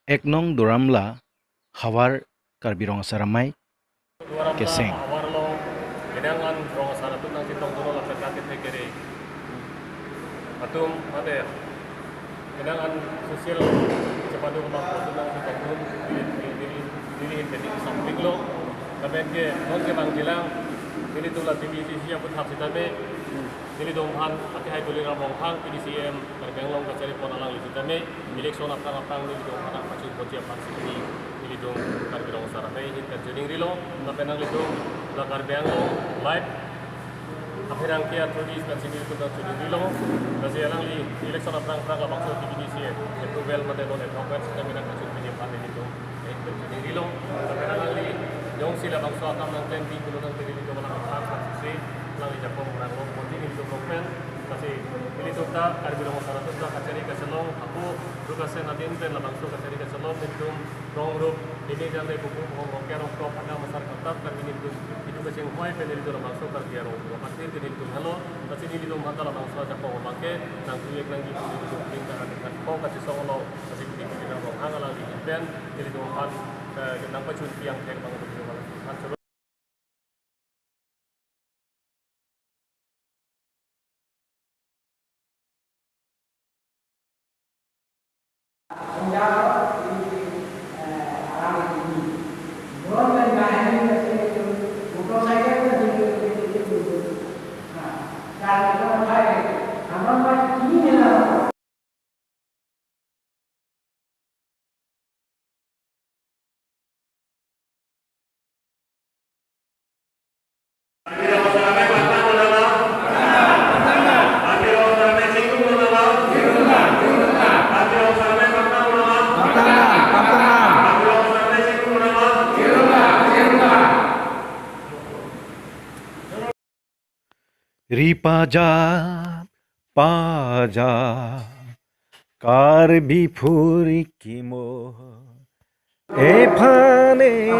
Eknong Duramla Hawar Karbirong Saramay Keseng. Hawarlo, kenangan rong sana tu nang sitong duro lapet katit kere. Atum ade kenangan sosial sepadu rumah tu nang sitong duro diri jadi samping lo. Kamen ke non ke bang jelang ini tu lah TVC yang pun hak sitame. Ini domhan ati hai boleh ramong hang PDCM terbang kacari pon alang lisitame. Election apang ni domhan apa macam bocah pansi ini. Ini dong karbirong saramai hin kajuning rilo napenang lito la karbang live akhirang kia tulis dan sini itu dan juning rilo kasi alang li election apang la bangso PDCM approval mate non advocate kami nak kasut pinjam pan ini dong juning rilo napenang li dong sila bangso atam nang ten di kuno nang tiri dong nang hang pansi lang li japong nang long konti ini dong pen kasi ini tu ta karbirong saramai tu kacari kaselong aku Rugasen natin pen labang so kacari kaselong itu rong rup ini jangan buku ngomong kerong kau pada masyarakat tetap kami itu kasi yang hoy pen itu labang so kar kerong pasti itu halo kasi ini itu mata labang so aja kau memakai nang tuyek nang itu tinggal dengan kau kasi solo kasi ini kita ngomong hang lagi pen jadi itu hal nang pacun tiang tek bangun itu malah Ripaja Paja Karbi Puri Kimo Ephane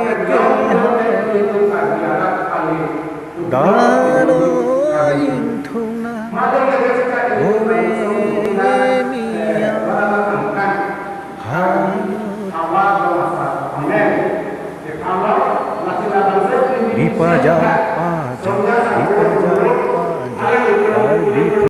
Dano Intuna Ove Mia Ripaja Paja